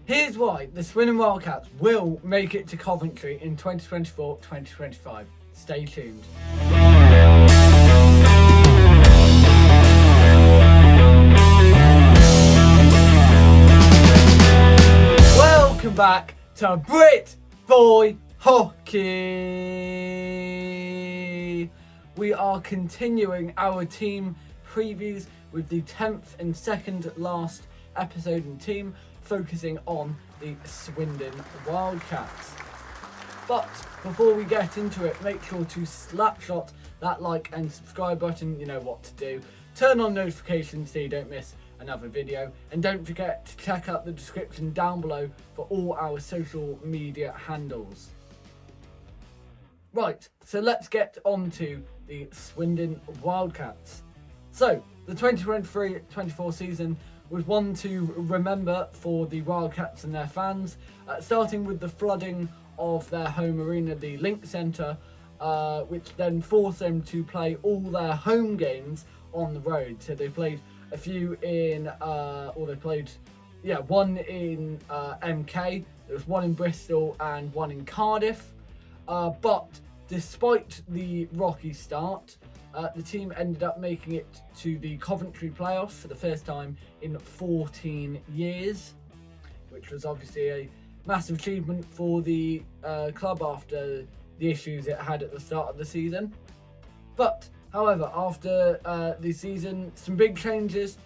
Here's why the Swindon Wildcats will make it to Coventry in 2024-2025. Stay tuned. Welcome back to BritBoy Hockey. We are continuing our team previews with the 10th and second last episode in team, focusing on the Swindon Wildcats. But before we get into it, make sure to slapshot that like and subscribe button. You know what to do. Turn on notifications so you don't miss another video, and don't forget to check out the description down below for all our social media handles. Right, so let's get on to the Swindon Wildcats. So, the 2023-24 season was one to remember for the Wildcats and their fans, starting with the flooding of their home arena, the Link Centre, which then forced them to play all their home games on the road. So they played a few in, one in MK, there was one in Bristol and one in Cardiff. But despite the rocky start, the team ended up making it to the Coventry playoffs for the first time in 14 years, which was obviously a massive achievement for the club after the issues it had at the start of the season. But, however, after the season, some big changes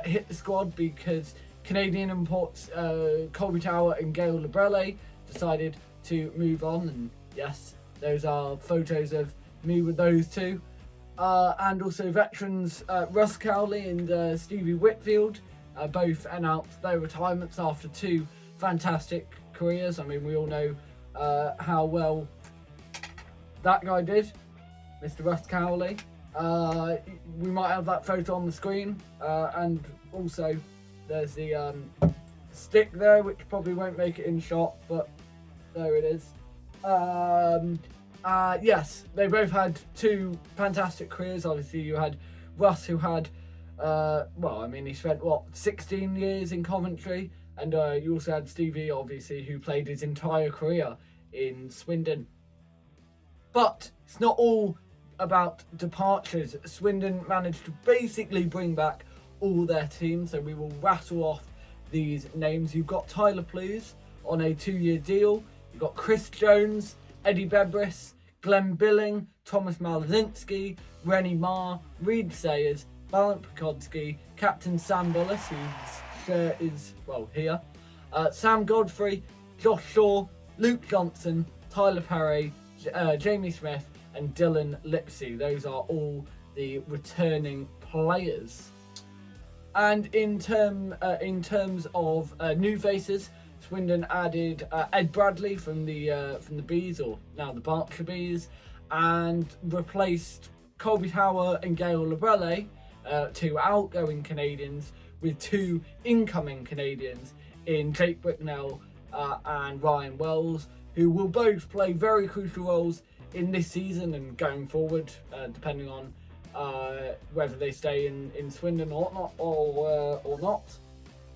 hit the squad because Canadian imports Colby Tower and Gail Labrelle decided to move on, and yes, those are photos of me with those two. And also veterans Russ Cowley and Stevie Whitfield both announced their retirements after two fantastic careers. I mean, we all know how well that guy did, Mr. Russ Cowley. We might have that photo on the screen, and also there's the stick there, which probably won't make it in shot, but there it is. Yes, they both had two fantastic careers. Obviously, you had Russ, who had, he spent, 16 years in Coventry, and you also had Stevie, obviously, who played his entire career in Swindon. But it's not all about departures. Swindon managed to basically bring back all their teams, so we will rattle off these names. You've got Tyler Plews on a 2-year deal. You've got Chris Jones, Eddie Bebris, Glenn Billing, Thomas Malazinski, Rennie Marr, Reed Sayers, Balint Pekodsky, Captain Sam Bullis, whose shirt is, here, Sam Godfrey, Josh Shaw, Luke Johnson, Tyler Perry, Jamie Smith, and Dylan Lipsey. Those are all the returning players. And in terms of new faces, Swindon added Ed Bradley from the Bees, or now the Berkshire Bees, and replaced Colby Tower and Gail Labrelle, two outgoing Canadians, with two incoming Canadians in Jake Bricknell and Ryan Wells, who will both play very crucial roles in this season and going forward, depending on whether they stay in Swindon or not.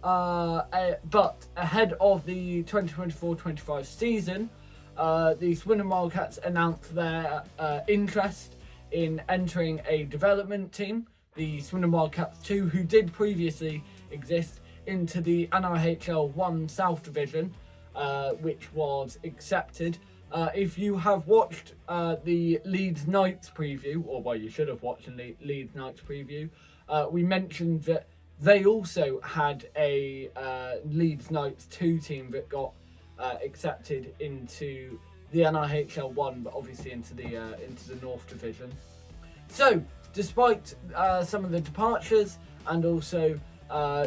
But ahead of the 2024-25 season, the Swindon Wildcats announced their interest in entering a development team, the Swindon Wildcats 2, who did previously exist, into the NIHL 1 South Division, which was accepted. If you have watched the Leeds Knights preview, or you should have watched the Leeds Knights preview, we mentioned that they also had a Leeds Knights 2 team that got accepted into the NIHL 1, but obviously into the North Division. So, despite some of the departures and also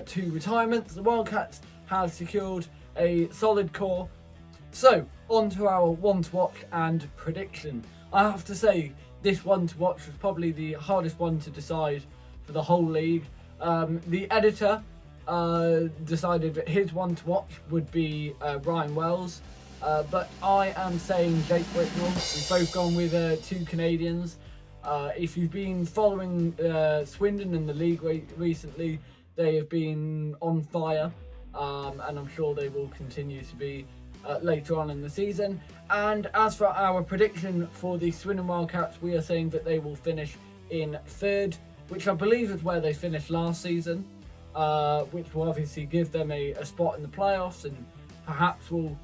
two retirements, the Wildcats have secured a solid core. So, on to our one to watch and prediction. I have to say, this one to watch was probably the hardest one to decide for the whole league. The editor decided that his one to watch would be Ryan Wells, but I am saying Jake Bricknell. We've both gone with two Canadians. If you've been following Swindon in the league recently, they have been on fire. and I'm sure they will continue to be later on in the season. And as for our prediction for the Swindon Wildcats, we are saying that they will finish in third, which I believe is where they finished last season, which will obviously give them a spot in the playoffs and perhaps will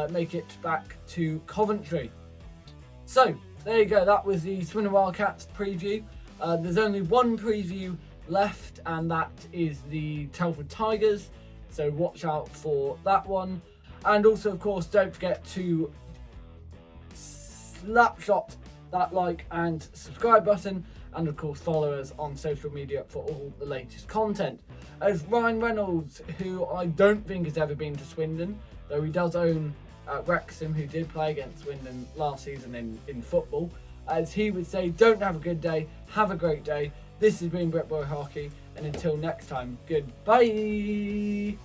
make it back to Coventry. So there you go, that was the Swindon Wildcats preview. There's only one preview left, and that is the Telford Tigers, so watch out for that one. And also, of course, don't forget to slapshot that like and subscribe button, and of course follow us on social media for all the latest content. As Ryan Reynolds, who I don't think has ever been to Swindon, though he does own Wrexham, who did play against Swindon last season in football, as he would say, don't have a good day, have a great day. This has been BritBoy Hockey, and until next time, goodbye.